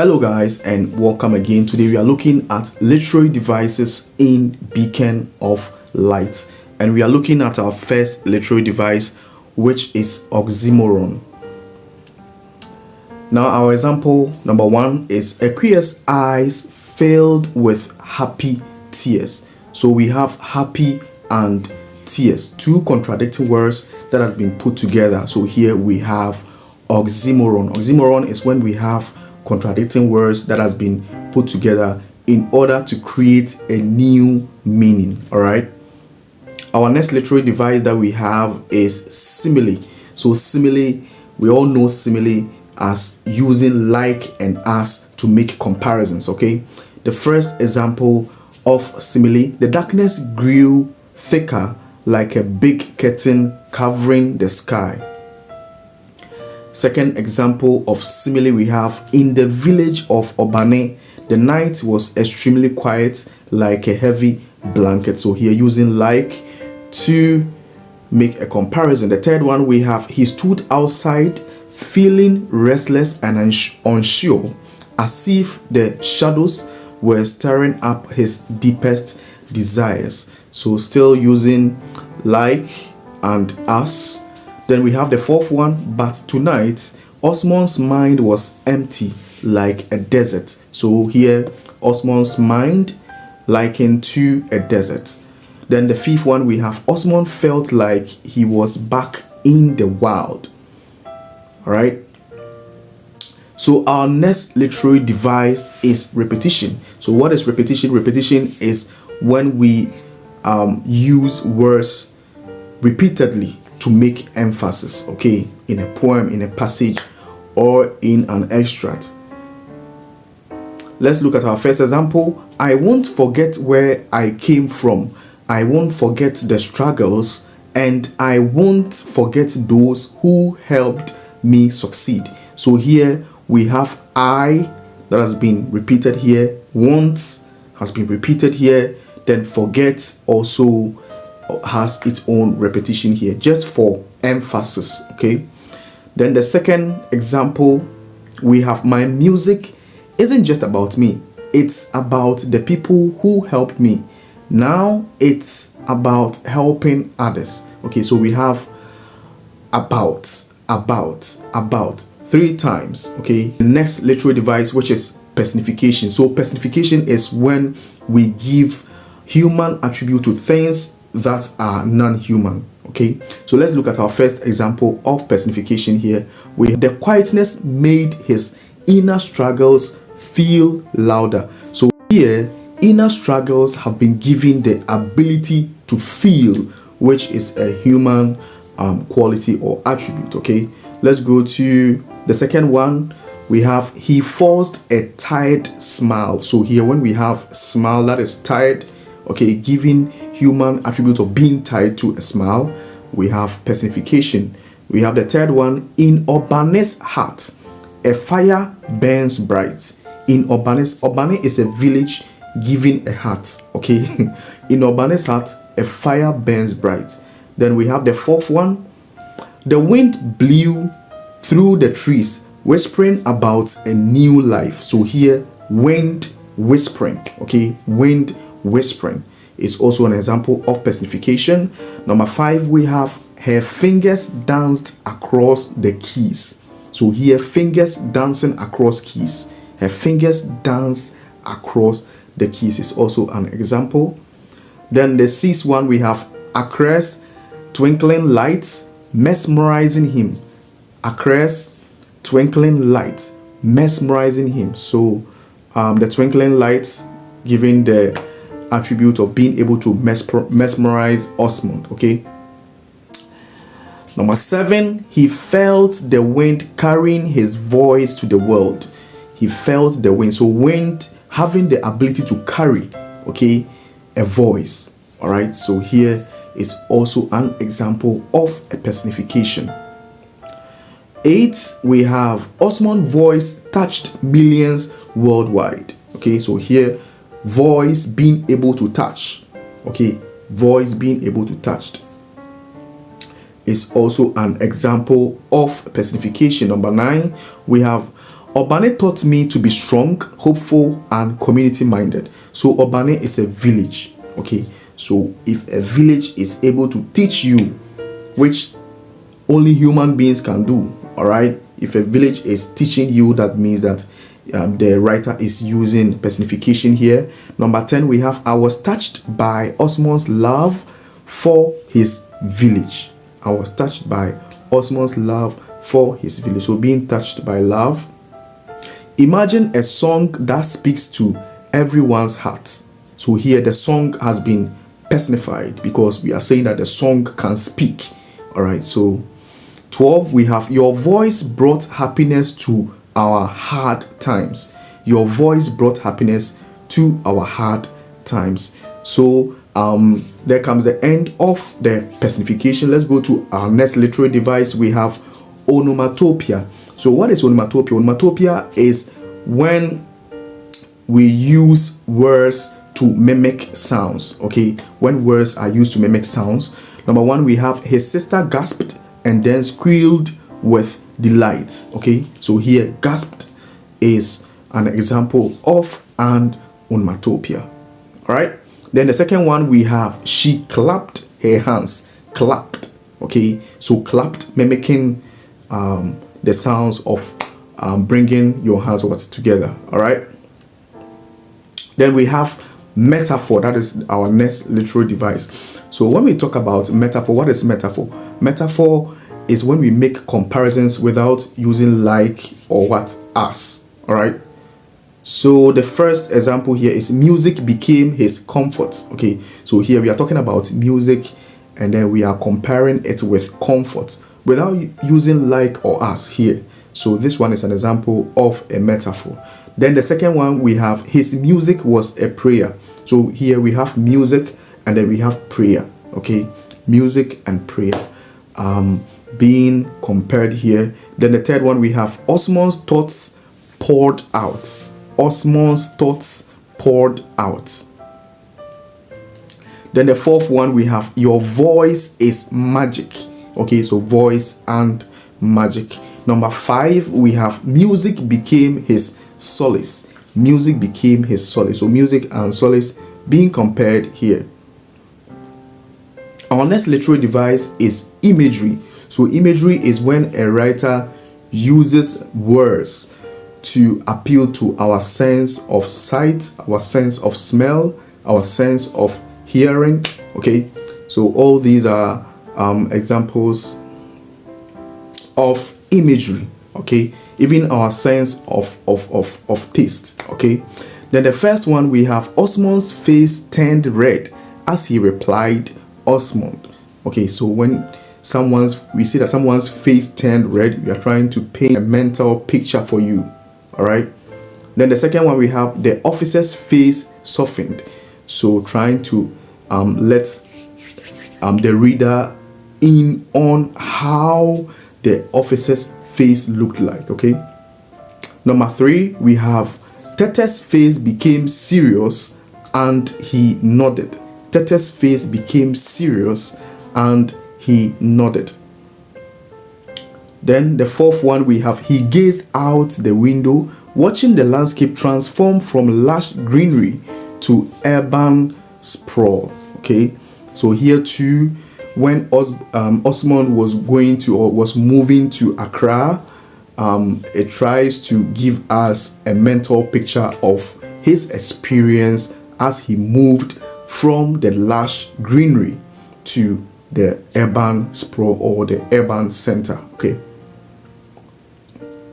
Hello guys and welcome again. Today we are looking at literary devices in Beacon of Light, and we are looking at our first literary device, which is oxymoron. Now our example number one is Aqua's eyes filled with happy tears. So we have happy and tears, two contradicting words that have been put together. So here we have oxymoron. Oxymoron is when we have contradicting words that has been put together in order to create a new meaning. All right, our next literary device that we have is simile. So simile, we all know simile as using like and as to make comparisons. Okay, the first example of simile: the darkness grew thicker like a big curtain covering the sky. Second example of simile we have: in the village of Obane, the night was extremely quiet like a heavy blanket. So here using like to make a comparison. The third one we have: he stood outside feeling restless and unsure, as if the shadows were stirring up his deepest desires. So still using like and as. Then we have the fourth one: but tonight Osman's mind was empty like a desert. So here Osman's mind likened to a desert. Then the fifth one we have: Osman felt like he was back in the wild. All right, so our next literary device is repetition. So what is repetition? Repetition is when we use words repeatedly to make emphasis, okay, in a poem, in a passage, or in an extract. Let's look at our first example. I won't forget where I came from. I won't forget the struggles, and I won't forget those who helped me succeed. So here we have I that has been repeated here, won't has been repeated here, then forget also has its own repetition here just for emphasis. Okay, then the second example we have: my music isn't just about me, it's about the people who helped me. Now it's about helping others. Okay, so we have about three times. Okay, the next literary device, which is personification. So personification is when we give human attribute to things that are non-human. Okay, so let's look at our first example of personification here. The quietness made his inner struggles feel louder. So here inner struggles have been given the ability to feel, which is a human quality or attribute. Okay, let's go to the second one. We have he forced a tired smile. So here when we have smile, that is tired, okay, giving human attribute of being tied to a smile, we have personification. We have the third one: in Obane's heart a fire burns bright. In Obane is a village giving a heart. Okay, in Obane's heart a fire burns bright. Then we have the fourth one: the wind blew through the trees whispering about a new life. So here wind whispering, okay, wind whispering is also an example of personification. Number five, we have her fingers danced across the keys. So here fingers dancing across keys. Her fingers danced across the keys is also an example. Then the sixth one, we have Acres twinkling lights mesmerizing him. Acres twinkling lights mesmerizing him. So the twinkling lights giving the attribute of being able to mesmerize Osmond. Okay, number seven, he felt the wind carrying his voice to the world. He felt the wind. So wind having the ability to carry, okay, a voice. All right, so here is also an example of a personification. 8, we have Osmond's voice touched millions worldwide. Okay, so here voice being able to touch, okay, voice being able to touch is also an example of personification. Number 9, we have Obane taught me to be strong, hopeful, and community-minded. So Obane is a village. Okay, so if a village is able to teach you, which only human beings can do, all right, if a village is teaching you, that means that the writer is using personification here. Number 10, we have, I was touched by Osmon's love for his village. I was touched by Osmon's love for his village. So being touched by love. Imagine a song that speaks to everyone's heart. So here the song has been personified because we are saying that the song can speak. All right, so 12, we have, your voice brought happiness to our hard times. Your voice brought happiness to our hard times. So there comes the end of the personification. Let's go to our next literary device. We have onomatopoeia. So what is onomatopoeia? Onomatopoeia is when we use words to mimic sounds. Okay, when words are used to mimic sounds. Number 1, we have, his sister gasped and then squealed with delight. Okay, so here gasped is an example of an onomatopoeia. All right, then the second one, we have, she clapped her hands. Clapped. Okay, so clapped, mimicking the sounds of bringing your hands together. All right, then we have metaphor. That is our next literary device. So when we talk about metaphor, what is metaphor? Metaphor is when we make comparisons without using like or what, as. All right, so the first example here is, music became his comfort. Okay, so here we are talking about music and then we are comparing it with comfort without using like or as here. So this one is an example of a metaphor. Then the second one, we have, his music was a prayer. So here we have music and then we have prayer. Okay, music and prayer being compared here. Then the third one, we have, Osmon's thoughts poured out. Osmon's thoughts poured out. Then the fourth one, we have, your voice is magic. Okay, so voice and magic. Number 5, we have, music became his solace. Music became his solace. So music and solace being compared here. Our next literary device is imagery. So imagery is when a writer uses words to appeal to our sense of sight, our sense of smell, our sense of hearing. Okay, so all these are examples of imagery. Okay, even our sense of taste. Okay, then the first one, we have, Osmond's face turned red as he replied, Osmond. Okay, so when we see that someone's face turned red, we are trying to paint a mental picture for you. All right, then the second one, we have, the officer's face softened. So trying to let the reader in on how the officer's face looked like. Okay, number 3, we have, Tete's face became serious and he nodded. Tete's face became serious and he nodded. Then the fourth one, we have, he gazed out the window, watching the landscape transform from lush greenery to urban sprawl. Okay, so here too, when Osmond was going to, or was moving to Accra, it tries to give us a mental picture of his experience as he moved from the lush greenery to the urban sprawl or the urban center. Okay,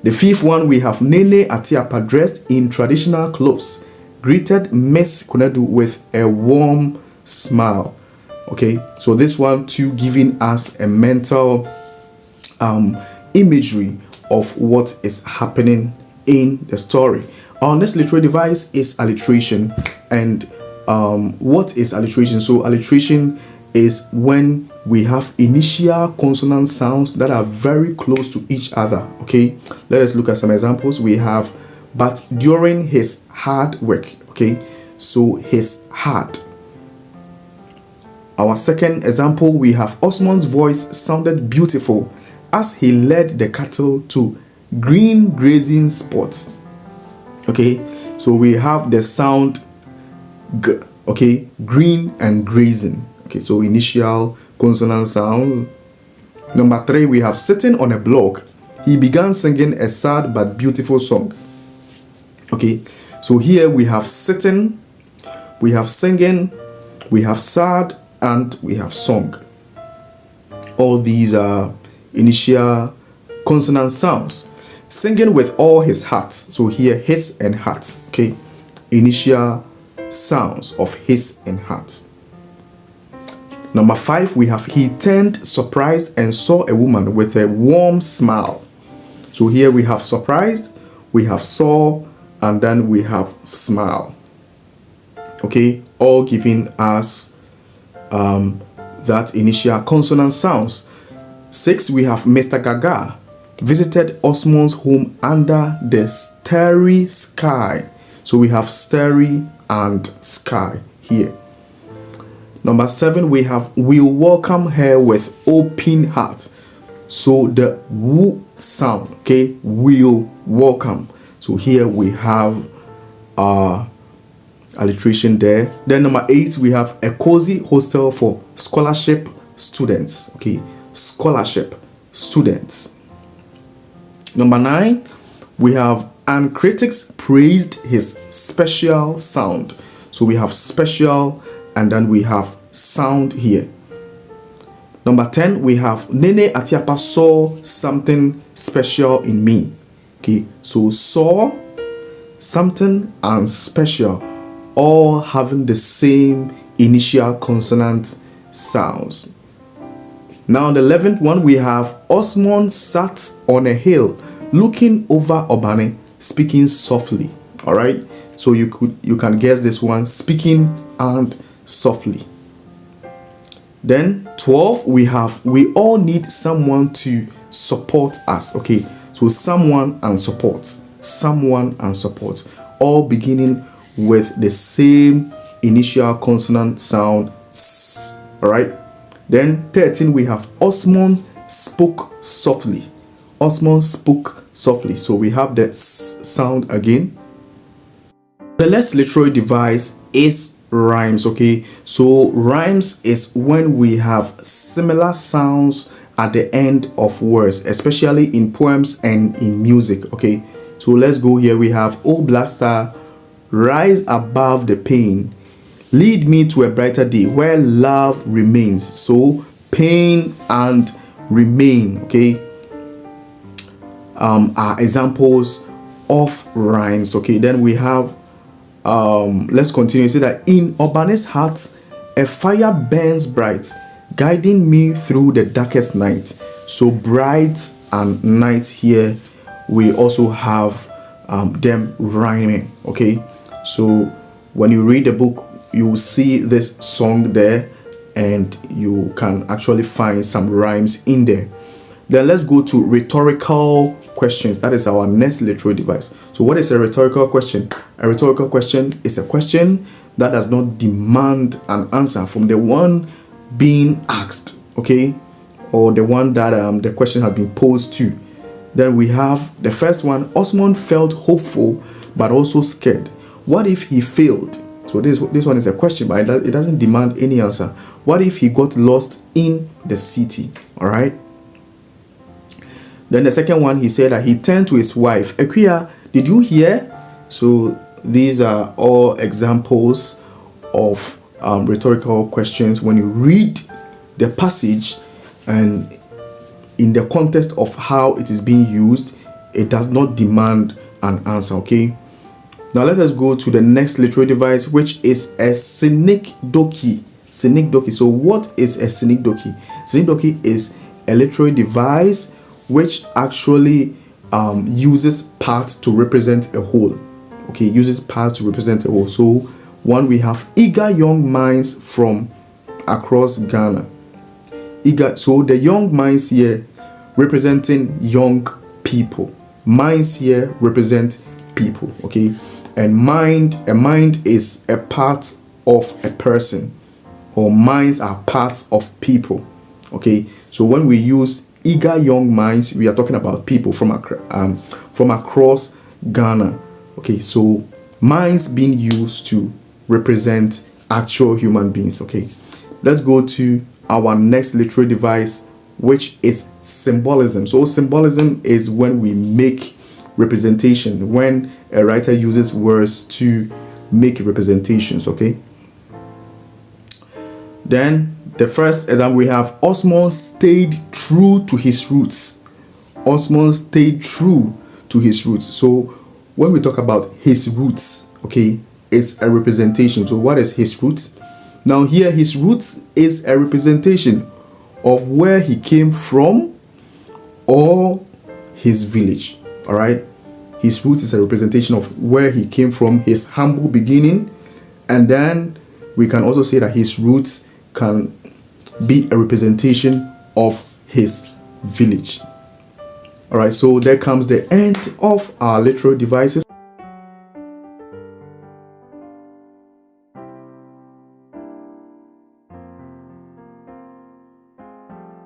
the fifth one, we have, Nene Atiapa, dressed in traditional clothes, greeted Miss Konadu with a warm smile. Okay, so this one too giving us a mental imagery of what is happening in the story. Our next literary device is alliteration. And what is alliteration? So alliteration is when we have initial consonant sounds that are very close to each other. Okay, let us look at some examples. We have, but during his hard work. Okay, so his hard. Our second example, we have, Osmond's voice sounded beautiful as he led the cattle to green grazing spot. Okay, so we have the sound g, okay, green and grazing. Okay, so initial consonant sound. Number 3, we have sitting on a block. He began singing a sad but beautiful song. Okay, so here we have sitting, we have singing, we have sad, and we have song. All these are initial consonant sounds. Singing with all his heart. So here, his and heart. Okay, initial sounds of his and heart. Number 5, we have he turned surprised and saw a woman with a warm smile. So here we have surprised, we have saw, and then we have smile. Okay, all giving us that initial consonant sounds. 6, we have Mr. Gaga visited Osmond's home under the starry sky. So we have starry and sky here. Number 7, we have we'll welcome her with open heart. So the woo sound, okay, will welcome. So here we have alliteration there. Then number 8, we have a cozy hostel for scholarship students. Okay, scholarship students. Number 9, we have and critics praised his special sound. So we have special and then we have sound here. Number 10, we have Nene Atiapa saw something special in me. Okay, so saw, something, and special, all having the same initial consonant sounds. Now the 11th one, we have Osmond sat on a hill looking over Obane, speaking softly. All right, so you can guess this one, speaking and softly. Then 12, we have we all need someone to support us. Okay, so someone and support, all beginning with the same initial consonant sound s. All right. Then 13, we have Osmond spoke softly. Osmond spoke softly. So we have the s sound again. The next literary device is rhymes. Okay, so rhymes is when we have similar sounds at the end of words, especially in poems and in music. Okay, so let's go here. We have "Oh Black Star, rise above the pain, lead me to a brighter day where love remains." So pain and remain, okay, are examples of rhymes. Okay, then we have let's continue. Say that in Obane's heart a fire burns bright, guiding me through the darkest night. So bright and night here, we also have them rhyming. Okay, so when you read the book, you will see this song there and you can actually find some rhymes in there. Then let's go to rhetorical questions. That is our next literary device. So what is a rhetorical question? A rhetorical question is a question that does not demand an answer from the one being asked, okay, or the one that the question has been posed to. Then we have the first one. Osmond felt hopeful but also scared. What if he failed? So this one is a question, but it doesn't demand any answer. What if he got lost in the city? All right. Then the second one, he said that he turned to his wife, "Ekuya, did you hear?" So these are all examples of rhetorical questions. When you read the passage and in the context of how it is being used, it does not demand an answer. Okay. Now let us go to the next literary device, which is a synecdoche. Synecdoche. So what is a synecdoche? Synecdoche is a literary device which actually uses parts to represent a whole. Okay, uses parts to represent a whole. So one, we have eager young minds from across Ghana. Eager, so the young minds here representing young people. Minds here represent people. Okay, and a mind is a part of a person, or minds are parts of people. Okay, so when we use eager young minds, we are talking about people from across Ghana. Okay, so minds being used to represent actual human beings. Okay, let's go to our next literary device, which is symbolism. So symbolism is when we make representation, when a writer uses words to make representations. Okay, then the first example, we have Osmond stayed true to his roots. Osmond stayed true to his roots. So when we talk about his roots, okay, it's a representation. So what is his roots? Now here, his roots is a representation of where he came from or his village. All right, his roots is a representation of where he came from, his humble beginning. And then we can also say that his roots can be a representation of his village. All right, so there comes the end of our literary devices.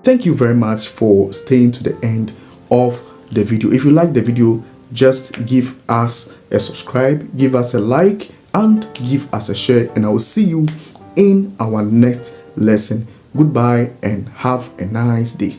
Thank you very much for staying to the end of the video. If you like the video, just give us a subscribe, give us a like, and give us a share, and I will see you in our next lesson. Goodbye and have a nice day.